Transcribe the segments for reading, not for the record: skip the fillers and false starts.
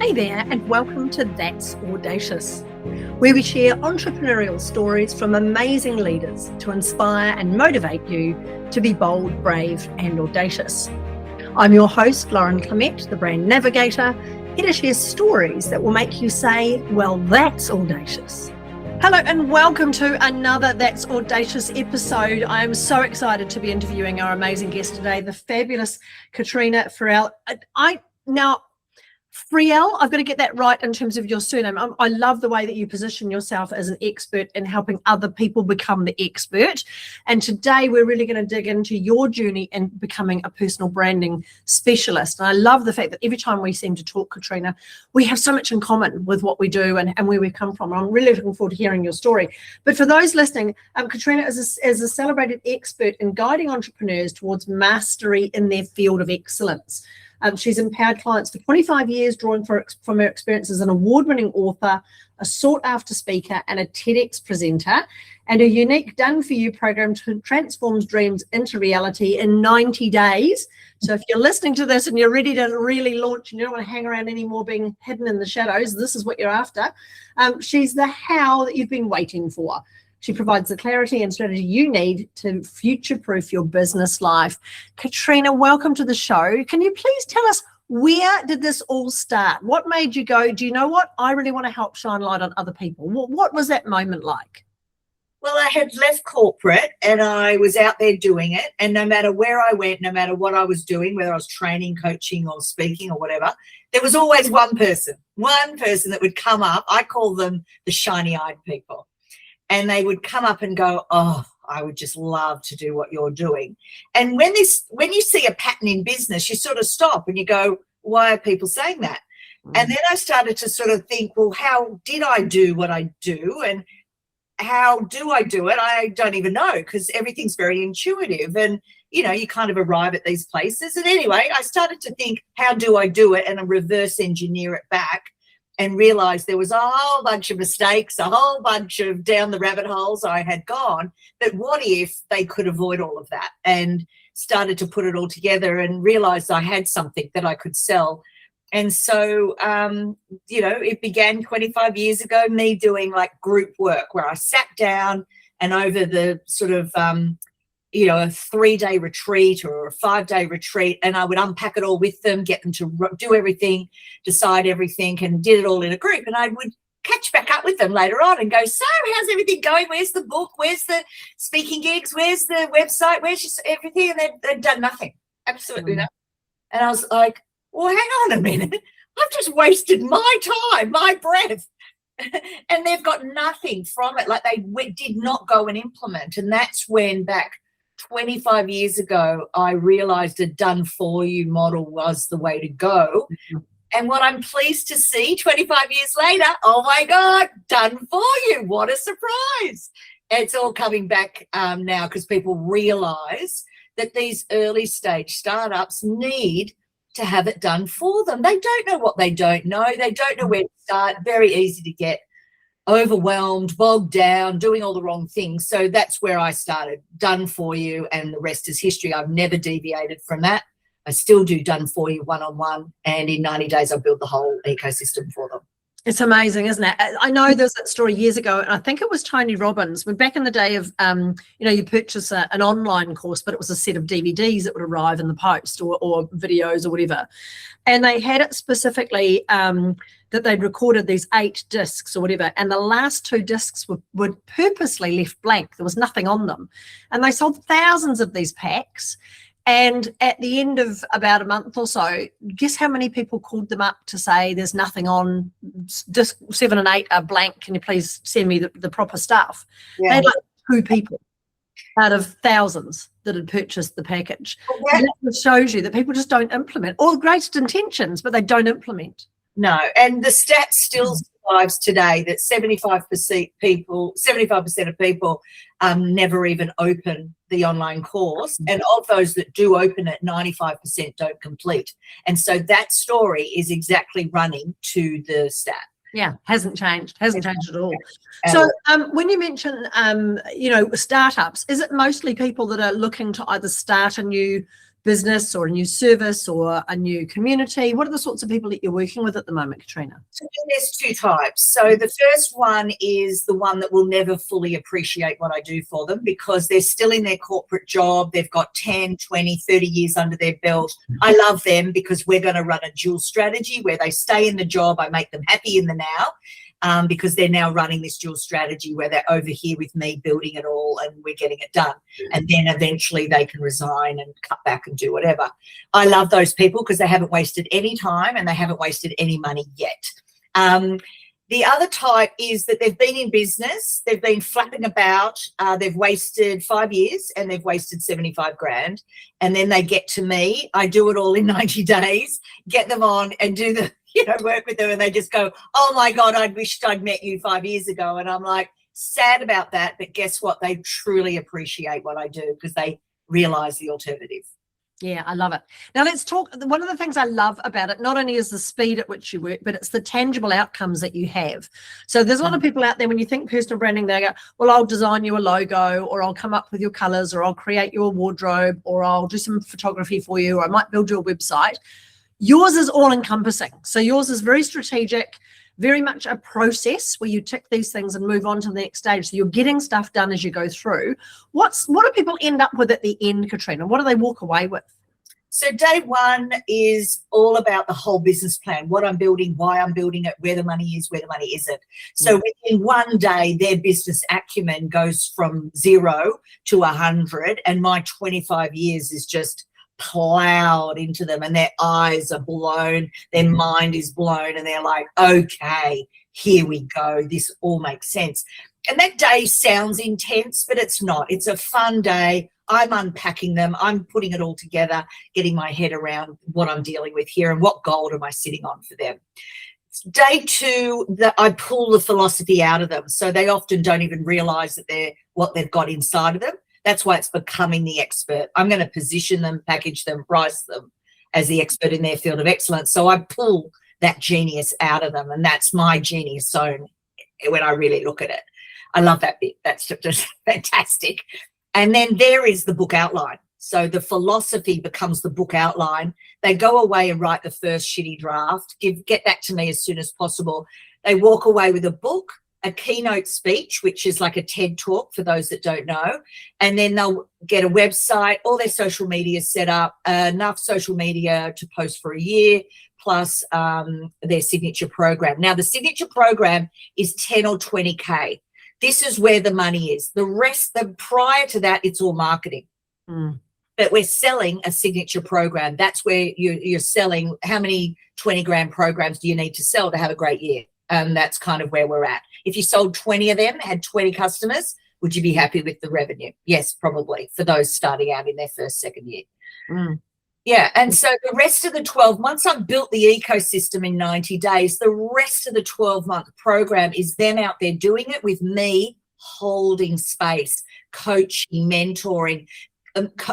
Hey there, and welcome to That's Audacious, where we share entrepreneurial stories from amazing leaders to inspire and motivate you to be bold, brave, and audacious. I'm your host, Lauren Clement, the brand navigator, here to share stories that will make you say, well, that's audacious. Hello and welcome to another That's Audacious episode. I am so excited to be interviewing our amazing guest today, the fabulous Katrena Friel. Friel, I've got to get that right in terms of your surname. I love the way that you position yourself as an expert in helping other people become the expert. And today we're really going to dig into your journey in becoming a personal branding specialist. And I love the fact that every time we seem to talk, Katrena, we have so much in common with what we do and where we come from. I'm really looking forward to hearing your story. But for those listening, Katrena is a celebrated expert in guiding entrepreneurs towards mastery in their field of excellence. She's empowered clients for 25 years, drawing from her experience as an award-winning author, a sought-after speaker, and a TEDx presenter. And her unique Done For You program transforms dreams into reality in 90 days. So if you're listening to this and you're ready to really launch and you don't want to hang around anymore being hidden in the shadows, this is what you're after. She's the how that you've been waiting for. She provides the clarity and strategy you need to future-proof your business life. Katrena, welcome to the show. Can you please tell us, where did this all start? What made you go, do you know what? I really want to help shine light on other people. What was that moment like? Well, I had left corporate and I was out there doing it. And no matter where I went, no matter what I was doing, whether I was training, coaching, or speaking or whatever, there was always one person that would come up. I call them the shiny-eyed people. And they would come up and go, oh, I would just love to do what you're doing. And when you see a pattern in business, you sort of stop and you go, why are people saying that? And then I started to sort of think, well, how did I do what I do? And how do I do it? I don't even know, because everything's very intuitive. And, you kind of arrive at these places. And anyway, I started to think, how do I do it? And I reverse engineer it back. And realised there was a whole bunch of mistakes, a whole bunch of down the rabbit holes I had gone, but what if they could avoid all of that? And started to put it all together and realised I had something that I could sell. And so, it began 25 years ago, me doing like group work where I sat down and over the sort of a 3-day retreat or a 5-day retreat, and I would unpack it all with them, get them to do everything, decide everything, and did it all in a group. And I would catch back up with them later on and go, so how's everything going? Where's the book? Where's the speaking gigs? Where's the website? Where's just everything? And they'd done nothing, absolutely nothing. And I was like, well, hang on a minute. I've just wasted my time, my breath. And they've got nothing from it. Like they did not go and implement. And that's when back 25 years ago, I realized a done-for-you model was the way to go. Mm-hmm. And what I'm pleased to see 25 years later, oh, my God, done for you. What a surprise. It's all coming back now because people realize that these early-stage startups need to have it done for them. They don't know what they don't know. They don't know where to start. Very easy to get overwhelmed, bogged down, doing all the wrong things. So that's where I started, done for you, and the rest is history. I've never deviated from that. I still do done for you one-on-one, and in 90 days I build the whole ecosystem for them. It's amazing, isn't it? I know there's that story years ago, and I think it was Tony Robbins, when back in the day of, you purchase an online course, but it was a set of DVDs that would arrive in the post or videos or whatever. And they had it specifically that they'd recorded these 8 discs or whatever, and the last 2 discs were purposely left blank. There was nothing on them. And they sold thousands of these packs. And at the end of about a month or so, guess how many people called them up to say there's nothing on, disc 7 and 8 are blank, can you please send me the proper stuff? Yeah. They had like 2 people out of thousands that had purchased the package. Well, that shows you that people just don't implement. All the greatest intentions, but they don't implement. No, and the stat still survives today that 75% of people never even open the online course, and of those that do open it, 95% don't complete. And so that story is exactly running to the stat. Yeah, hasn't changed at all. So when you mention, startups, is it mostly people that are looking to either start a new business or a new service or a new community? What are the sorts of people that you're working with at the moment, Katrena? So there's two types. So the first one is the one that will never fully appreciate what I do for them because they're still in their corporate job. They've got 10, 20, 30 years under their belt. I love them because we're going to run a dual strategy where they stay in the job. I make them happy in the now. Because they're now running this dual strategy where they're over here with me building it all and we're getting it done. And then eventually they can resign and cut back and do whatever. I love those people because they haven't wasted any time and they haven't wasted any money yet. The other type is that they've been in business, they've been flapping about, they've wasted 5 years and they've wasted 75 grand. And then they get to me, I do it all in 90 days, get them on and do the, work with them and they just go, oh my God, I wished I'd met you 5 years ago. And I'm like, sad about that. But guess what? They truly appreciate what I do because they realize the alternative. Yeah, I love it. Now let's talk. One of the things I love about it, not only is the speed at which you work, but it's the tangible outcomes that you have. So there's a lot of people out there, when you think personal branding, they go, well, I'll design you a logo, or I'll come up with your colors, or I'll create you a wardrobe, or I'll do some photography for you, or I might build you a website. Yours is all encompassing. So yours is very strategic, very much a process where you tick these things and move on to the next stage. So you're getting stuff done as you go through. What do people end up with at the end, Katrena? What do they walk away with? So day one is all about the whole business plan, what I'm building, why I'm building it, where the money is, where the money isn't. So within one day, their business acumen goes from 0 to 100, and my 25 years is just plowed into them, and their eyes are blown, their mind is blown, and they're like, okay, here we go, this all makes sense. And that day sounds intense, but it's not. It's a fun day. I'm unpacking them, I'm putting it all together, getting my head around what I'm dealing with here and what gold am I sitting on for them. Day two, I pull the philosophy out of them, so they often don't even realize that they're what they've got inside of them. That's why it's becoming the expert. I'm going to position them, package them, price them as the expert in their field of excellence. So I pull that genius out of them, and that's my genius zone when I really look at it. I love that bit. That's just fantastic. And then there is the book outline. So the philosophy becomes the book outline. They go away and write the first shitty draft, get that to me as soon as possible. They walk away with a book, a keynote speech, which is like a TED talk for those that don't know, and then they'll get a website, all their social media set up, enough social media to post for a year, plus their signature program. Now, the signature program is 10 or 20K. This is where the money is. The rest, prior to that, it's all marketing. But we're selling a signature program. That's where you're selling how many 20 grand programs do you need to sell to have a great year? And that's kind of where we're at. If you sold 20 of them, had 20 customers, would you be happy with the revenue? Yes, probably, for those starting out in their first, second year. Yeah, and so the rest of the 12 months, I've built the ecosystem in 90 days. The rest of the 12-month program is them out there doing it with me, holding space, coaching, mentoring,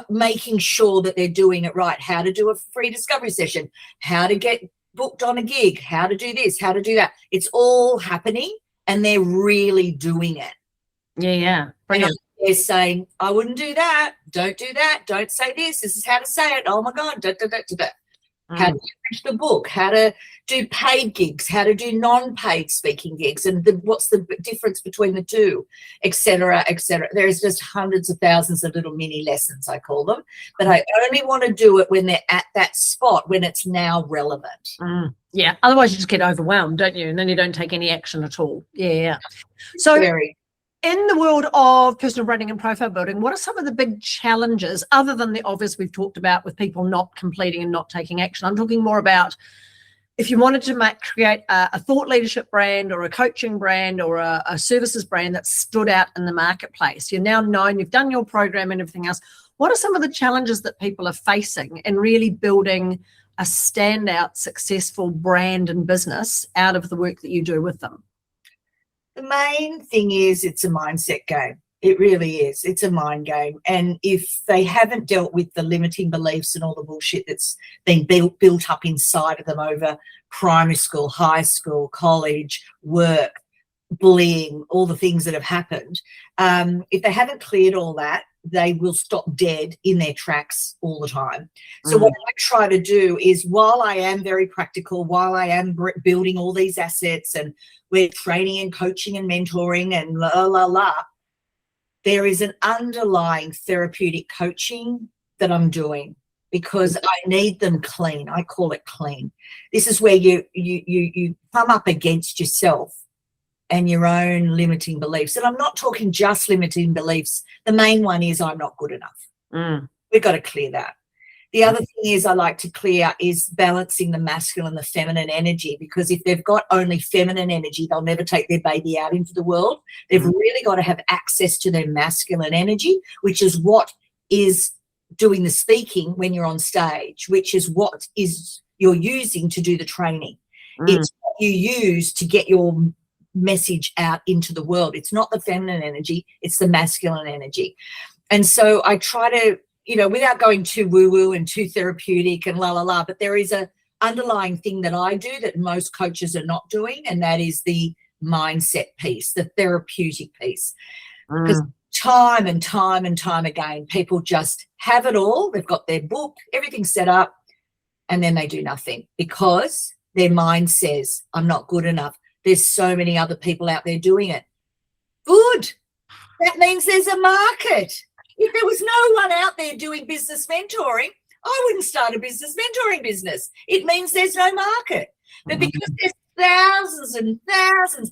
making sure that they're doing it right, how to do a free discovery session, how to get booked on a gig, how to do this, how to do that. It's all happening, and they're really doing it. Yeah. Brilliant. They're saying, I wouldn't do that. Don't do that. Don't say this. This is how to say it. Oh, my God. How to finish the book, how to do paid gigs, how to do non-paid speaking gigs, and what's the difference between the two, et cetera, et cetera. There's just hundreds of thousands of little mini lessons, I call them. But I only want to do it when they're at that spot, when it's now relevant. Yeah. Otherwise, you just get overwhelmed, don't you? And then you don't take any action at all. Yeah. So in the world of personal branding and profile building, what are some of the big challenges, other than the obvious we've talked about with people not completing and not taking action? I'm talking more about if you wanted to create a thought leadership brand or a coaching brand or a services brand that stood out in the marketplace. You're now known, you've done your program and everything else. What are some of the challenges that people are facing in really building a standout, successful brand and business out of the work that you do with them? The main thing is it's a mindset game. It really is. It's a mind game. And if they haven't dealt with the limiting beliefs and all the bullshit that's been built up inside of them over primary school, high school, college, work, bullying, all the things that have happened, if they haven't cleared all that, they will stop dead in their tracks all the time. So what I try to do is, while I am very practical, while I am building all these assets and we're training and coaching and mentoring and there is an underlying therapeutic coaching that I'm doing, because I need them clean. I call it clean. This is where you come up against yourself and your own limiting beliefs. And I'm not talking just limiting beliefs. The main one is I'm not good enough. We've got to clear that. The other thing is I like to clear is balancing the masculine and the feminine energy, because if they've got only feminine energy, they'll never take their baby out into the world. They've really got to have access to their masculine energy, which is what is doing the speaking when you're on stage, which is what is you're using to do the training. It's what you use to get your message out into the world. It's not the feminine energy, it's the masculine energy. And so I try to, without going too woo-woo and too therapeutic and but there is a underlying thing that I do that most coaches are not doing, and that is the mindset piece, the therapeutic piece. Because time and time and time again, people just have it all. They've got their book, everything set up, and then they do nothing because their mind says, I'm not good enough. There's so many other people out there doing it. Good. That means there's a market. If there was no one out there doing business mentoring, I wouldn't start a business mentoring business. It means there's no market. But because there's thousands and thousands,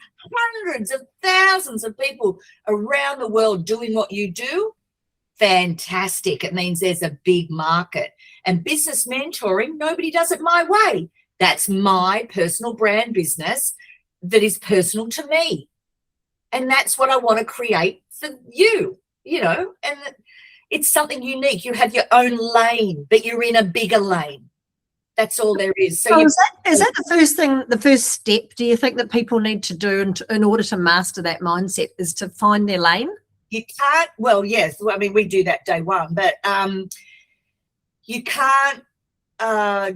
hundreds of thousands of people around the world doing what you do, fantastic. It means there's a big market. And business mentoring, nobody does it my way. That's my personal brand business that is personal to me. And that's what I want to create for you, and it's something unique. You have your own lane, but you're in a bigger lane. That's all there is. So is that the first step, do you think, that people need to do in order to master that mindset, is to find their lane? You can't, well, yes, I mean, we do that day one, but you can't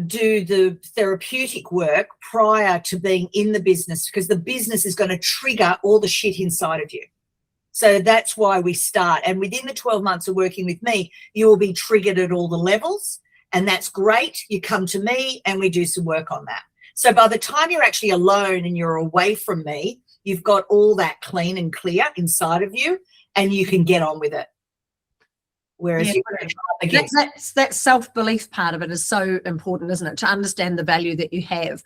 do the therapeutic work prior to being in the business, because the business is going to trigger all the shit inside of you. So that's why we start. And within the 12 months of working with me, you will be triggered at all the levels. And that's great. You come to me and we do some work on that. So by the time you're actually alone and you're away from me, you've got all that clean and clear inside of you, and you can get on with it. Whereas that self-belief part of it is so important, isn't it, to understand the value that you have.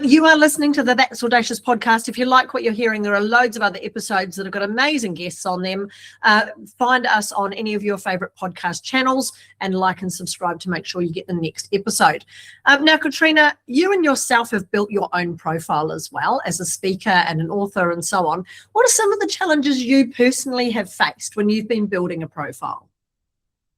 You are listening to the That's Audacious podcast. If you like what you're hearing, there are loads of other episodes that have got amazing guests on them. Find us on any of your favorite podcast channels and like and subscribe to make sure you get the next episode. Now, Katrena, you and yourself have built your own profile as well as a speaker and an author and so on. What are some of the challenges you personally have faced when you've been building a profile?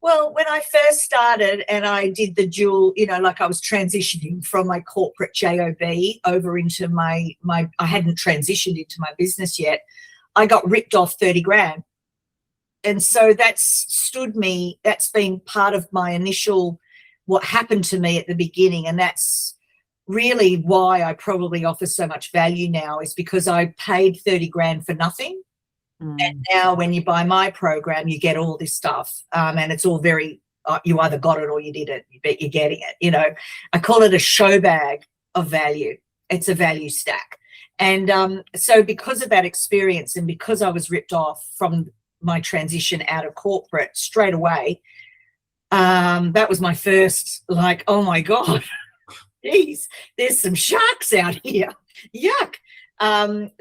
Well, when I first started and I did the dual, like I was transitioning from my corporate job over into my I hadn't transitioned into my business yet. I got ripped off 30 grand. And so that's been part of my initial, what happened to me at the beginning. And that's really why I probably offer so much value now, is because I paid 30 grand for nothing. And now when you buy my program, you get all this stuff. And it's all very, you either got it or you didn't, but you're getting it. I call it a show bag of value. It's a value stack. And so because of that experience, and because I was ripped off from my transition out of corporate straight away, that was my first, like, oh my God, geez, there's some sharks out here. Yuck.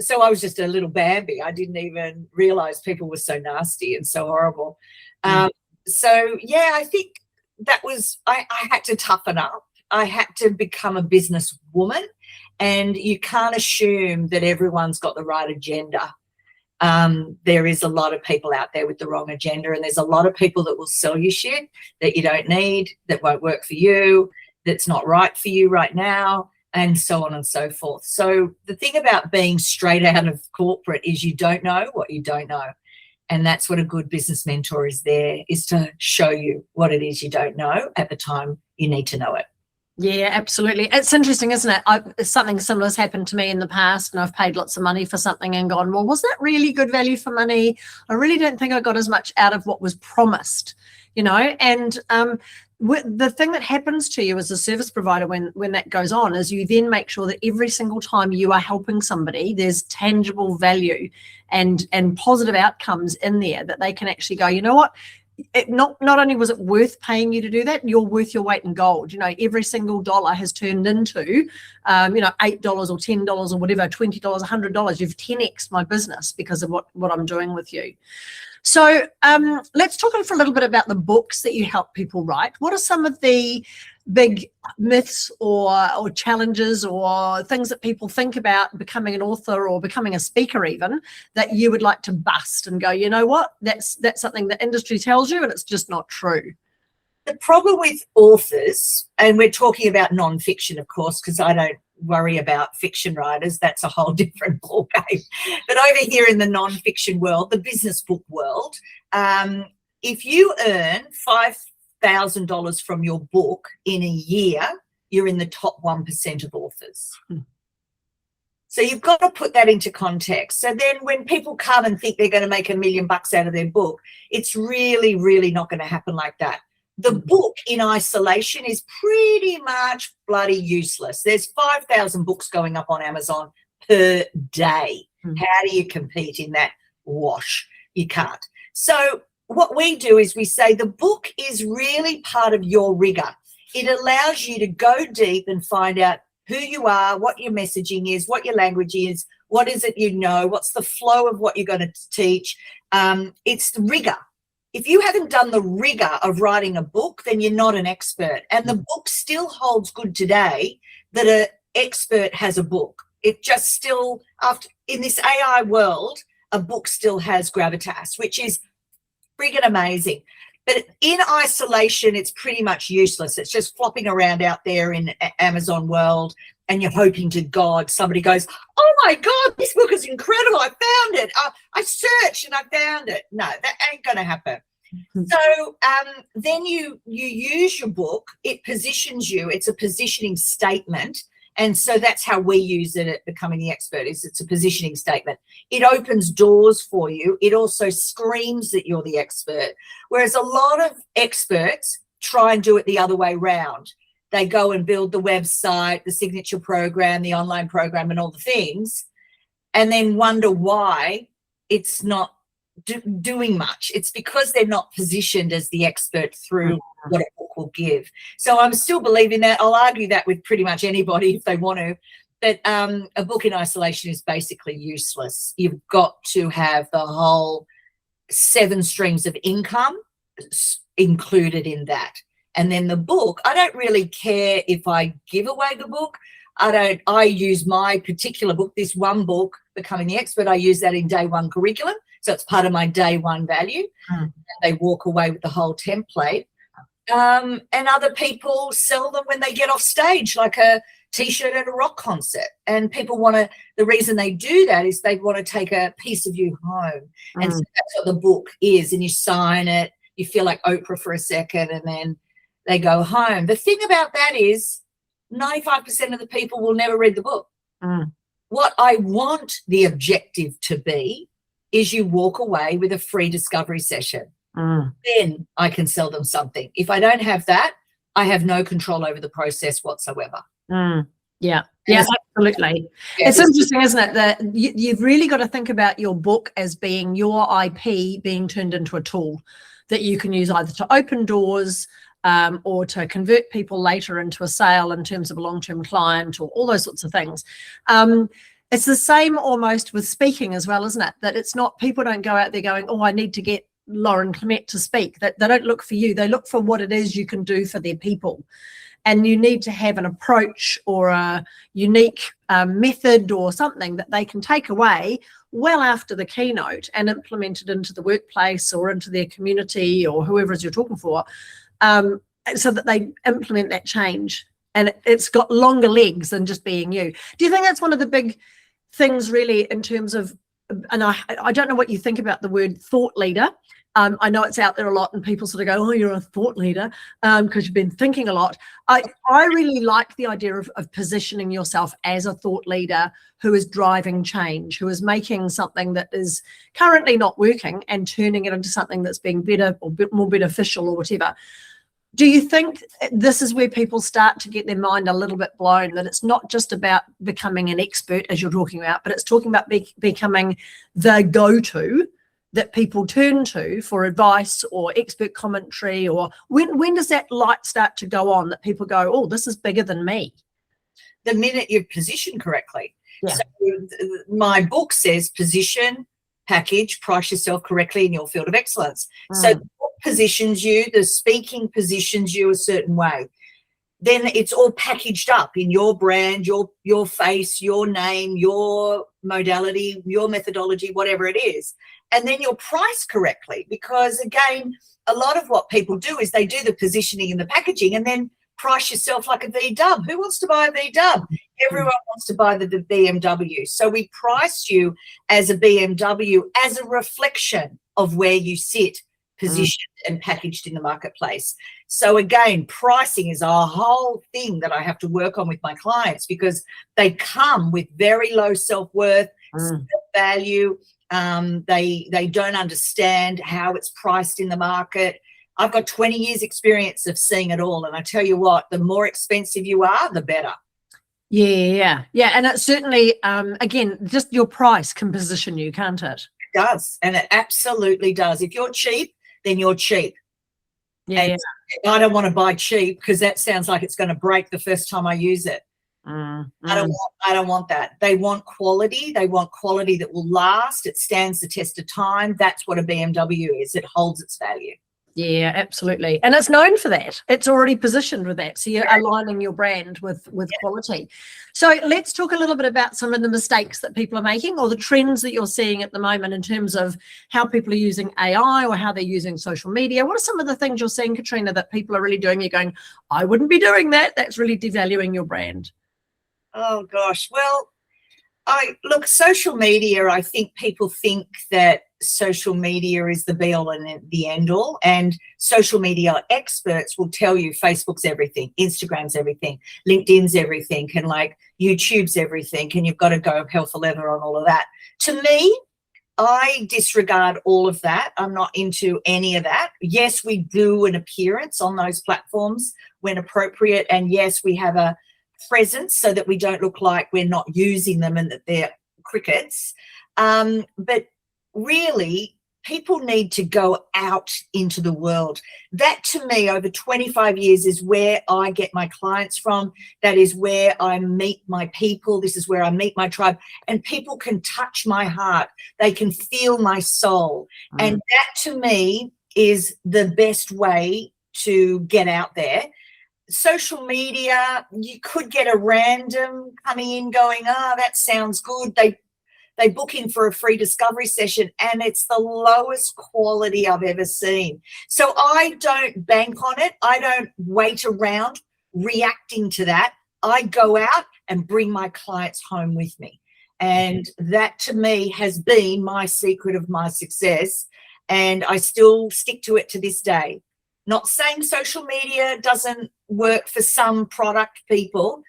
So I was just a little Bambi. I didn't even realize people were so nasty and so horrible. So, yeah, I think that was, I had to toughen up. I had to become a businesswoman, and you can't assume that everyone's got the right agenda. There is a lot of people out there with the wrong agenda, and there's a lot of people that will sell you shit that you don't need, that won't work for you, that's not right for you right now, and so on and so forth. So the thing about being straight out of corporate is you don't know what you don't know. And that's what a good business mentor is there, is to show you what it is you don't know at the time you need to know it. Yeah, absolutely. It's interesting, isn't it? Something similar has happened to me in the past, and I've paid lots of money for something and gone, well, was that really good value for money? I really don't think I got as much out of what was promised, and the thing that happens to you as a service provider when that goes on is you then make sure that every single time you are helping somebody, there's tangible value and positive outcomes in there that they can actually go, you know what? Not only was it worth paying you to do that, you're worth your weight in gold. Every single dollar has turned into, $8 or $10 or whatever, $20, $100. You've 10x my business because of what I'm doing with you. So let's talk for a little bit about the books that you help people write. What are some of the big myths or challenges or things that people think about becoming an author or becoming a speaker even, that you would like to bust and go, you know what, that's something the industry tells you and it's just not true? The problem with authors, and we're talking about non-fiction, of course, because I don't worry about fiction writers, that's a whole different ballgame. But over here in the non-fiction world, the business book world, if you earn $5,000 from your book in a year, you're in the top 1% of authors. So you've got to put that into context. So then when people come and think they're going to make $1 million out of their book, it's really, really not going to happen like that. The book in isolation is pretty much bloody useless. There's 5,000 books going up on Amazon per day. How do you compete in that wash? You can't. So what we do is we say the book is really part of your rigor. It allows you to go deep and find out who you are, what your messaging is, what your language is, what is it you know, what's the flow of what you're going to teach. It's the rigor. If you haven't done the rigor of writing a book, then you're not an expert. And the book still holds good today that an expert has a book. It just still, in this AI world, a book still has gravitas, which is friggin' amazing. But in isolation, it's pretty much useless. It's just flopping around out there in Amazon world, and you're hoping to God somebody goes, oh my God, this book is incredible. I found it. I searched and I found it. No, that ain't going to happen. So then you use your book. It positions you. It's a positioning statement. And so that's how we use it at Becoming the Expert, is it's a positioning statement. It opens doors for you. It also screams that you're the expert. Whereas a lot of experts try and do it the other way around. They go and build the website, the signature program, the online program, and all the things, and then wonder why it's not doing much. It's because they're not positioned as the expert through what a book will give. So I'm still believing that. I'll argue that with pretty much anybody if they want to. But a book in isolation is basically useless. You've got to have the whole 7 streams of income included in that. And then the book, I don't really care if I give away the book. I use my particular book, this one book, Becoming the Expert, I use that in day 1 curriculum. So it's part of my day 1 value. And they walk away with the whole template. And other people sell them when they get off stage, like a T-shirt at a rock concert. And people want to, the reason they do that is they want to take a piece of you home. And so that's what the book is. And you sign it, you feel like Oprah for a second, and then they go home. The thing about that is 95% of the people will never read the book. What I want the objective to be is you walk away with a free discovery session. Then I can sell them something. If I don't have that, I have no control over the process whatsoever. Yeah, absolutely. Yeah, it's interesting, isn't it, that you've really got to think about your book as being your IP being turned into a tool that you can use either to open doors or to convert people later into a sale in terms of a long-term client or all those sorts of things. It's the same almost with speaking as well, isn't it? That it's not, people don't go out there going, oh, I need to get Lauren Clement to speak. That they don't look for you. They look for what it is you can do for their people. And you need to have an approach or a unique method or something that they can take away well after the keynote and implement it into the workplace or into their community or whoever it is you're talking for, so that they implement that change. And it's got longer legs than just being you. Do you think that's one of the big things really in terms of, and I don't know what you think about the word thought leader, I know it's out there a lot and people sort of go, oh, you're a thought leader because you've been thinking a lot. I really like the idea of positioning yourself as a thought leader who is driving change, who is making something that is currently not working and turning it into something that's being better or more beneficial or whatever. Do you think this is where people start to get their mind a little bit blown, that it's not just about becoming an expert, as you're talking about, but it's talking about becoming the go-to that people turn to for advice or expert commentary? Or when does that light start to go on that people go, oh, this is bigger than me? The minute you're positioned correctly. Yeah. So my book says position, package, price yourself correctly in your field of excellence. So the book positions you, the speaking positions you a certain way. Then it's all packaged up in your brand, your face, your name, your modality, your methodology, whatever it is. And then you're priced correctly, because again, a lot of what people do is they do the positioning and the packaging and then price yourself like a VW. Who wants to buy a VW? Everyone wants to buy the BMW. So we price you as a BMW as a reflection of where you sit, positioned and packaged in the marketplace. So again, pricing is a whole thing that I have to work on with my clients, because they come with very low self-worth, self-value. They don't understand how it's priced in the market. I've got 20 years experience of seeing it all. And I tell you what, the more expensive you are, the better. Yeah. And it certainly, again, just your price can position you, can't it? It does. And it absolutely does. If you're cheap, then you're cheap. Yeah. I don't want to buy cheap, because that sounds like it's going to break the first time I use it. I don't want that. They want quality. They want quality that will last. It stands the test of time. That's what a BMW is. It holds its value. Yeah, absolutely. And it's known for that. It's already positioned with that. So you're aligning your brand with quality. So let's talk a little bit about some of the mistakes that people are making, or the trends that you're seeing at the moment in terms of how people are using AI or how they're using social media. What are some of the things you're seeing, Katrena, that people are really doing? You're going, I wouldn't be doing that. That's really devaluing your brand. Oh, gosh. Well, look, social media, I think people think that social media is the be all and the end all, and social media experts will tell you Facebook's everything, Instagram's everything, LinkedIn's everything, and like YouTube's everything, and you've got to go hell for leather on all of that. To me, I disregard all of that. I'm not into any of that. Yes, we do an appearance on those platforms when appropriate, and yes, we have a presence so that we don't look like we're not using them and that they're crickets. But really, people need to go out into the world. That, to me, over 25 years is where I get my clients from. That is where I meet my people. This is where I meet my tribe. And people can touch my heart. They can feel my soul. And that, to me, is the best way to get out there. Social media, you could get a random coming in going, that sounds good. They book in for a free discovery session, and it's the lowest quality I've ever seen. So I don't bank on it. I don't wait around reacting to that. I go out and bring my clients home with me. And that, to me, has been my secret of my success. And I still stick to it to this day. Not saying social media doesn't work for some product people,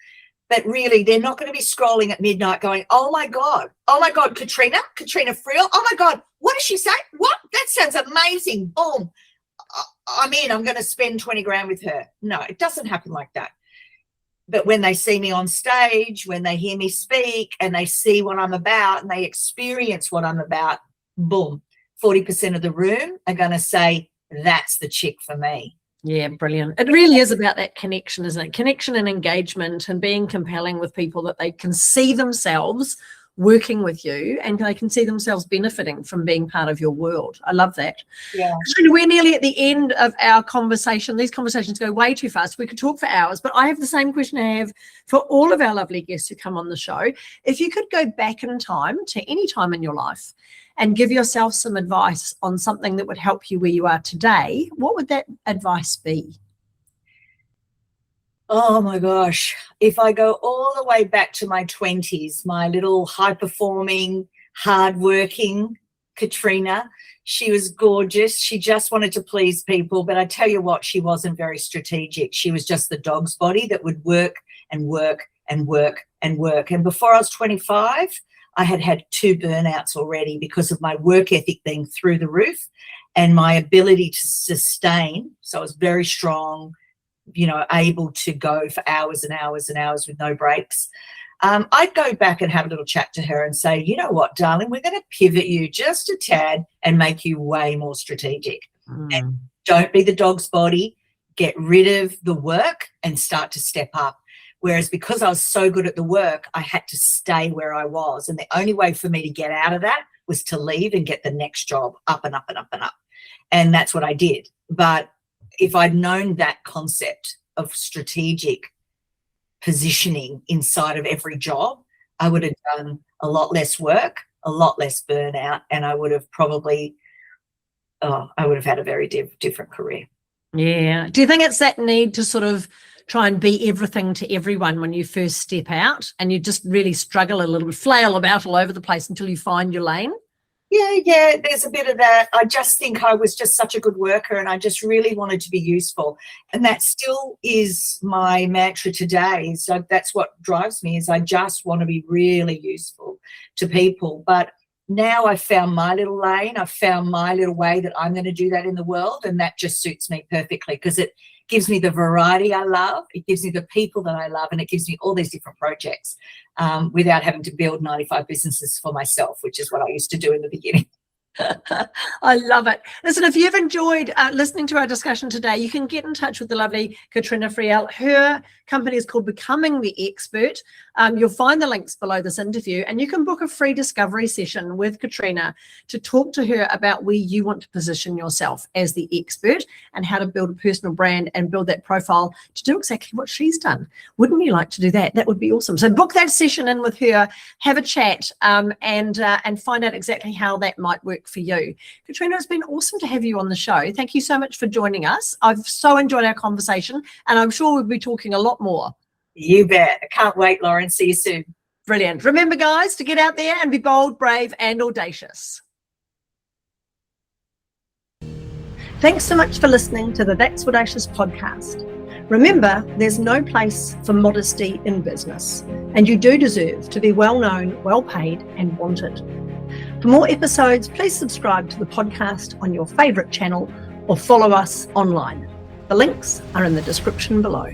but really they're not going to be scrolling at midnight going, oh my God, Katrena Friel, oh my God, what did she say? What? That sounds amazing. Boom. I'm in, I'm going to spend 20 grand with her. No, it doesn't happen like that. But when they see me on stage, when they hear me speak and they see what I'm about and they experience what I'm about, boom, 40% of the room are going to say, that's the chick for me. Yeah, brilliant. It really is about that connection, isn't it? Connection and engagement, and being compelling with people that they can see themselves working with you and they can see themselves benefiting from being part of your world. I love that. Yeah. We're nearly at the end of our conversation. These conversations go way too fast. We could talk for hours, but I have the same question I have for all of our lovely guests who come on the show. If you could go back in time to any time in your life and give yourself some advice on something that would help you where you are today, what would that advice be? Oh my gosh. If I go all the way back to my 20s, my little high-performing, hard-working Katrena. She was gorgeous. She just wanted to please people. But I tell you what, she wasn't very strategic. She was just the dog's body that would work and work and work and work. And before I was 25, I had had 2 burnouts already because of my work ethic being through the roof and my ability to sustain. So I was very strong, you know, able to go for hours and hours and hours with no breaks. I'd go back and have a little chat to her and say, you know what, darling, we're going to pivot you just a tad and make you way more strategic. And don't be the dog's body. Get rid of the work and start to step up. Whereas because I was so good at the work, I had to stay where I was. And the only way for me to get out of that was to leave and get the next job up and up and up and up. And that's what I did. But if I'd known that concept of strategic positioning inside of every job, I would have done a lot less work, a lot less burnout, and I would have probably, I would have had a very different career. Yeah. Do you think it's that need to sort of try and be everything to everyone when you first step out and you just really struggle a little bit, flail about all over the place until you find your lane? Yeah, there's a bit of that. I just think I was just such a good worker and I just really wanted to be useful. And that still is my mantra today. So that's what drives me, is I just want to be really useful to people. But now I've found my little lane. I've found my little way that I'm going to do that in the world. And that just suits me perfectly because it gives me the variety I love. It gives me the people that I love. And it gives me all these different projects without having to build 95 businesses for myself, which is what I used to do in the beginning. I love it. Listen, if you've enjoyed listening to our discussion today, you can get in touch with the lovely Katrena Friel. Her company is called Becoming the Expert. You'll find the links below this interview, and you can book a free discovery session with Katrena to talk to her about where you want to position yourself as the expert and how to build a personal brand and build that profile to do exactly what she's done. Wouldn't you like to do that? That would be awesome. So book that session in with her, have a chat, and find out exactly how that might work for you. Katrena, it's been awesome to have you on the show. Thank you so much for joining us. I've so enjoyed our conversation, and I'm sure we'll be talking a lot more. You bet. I can't wait, Lauren. See you soon. Brilliant. Remember, guys, to get out there and be bold, brave, and audacious. Thanks so much for listening to the That's Audacious podcast. Remember, there's no place for modesty in business, and you do deserve to be well known, well paid, and wanted. For more episodes, please subscribe to the podcast on your favourite channel or follow us online. The links are in the description below.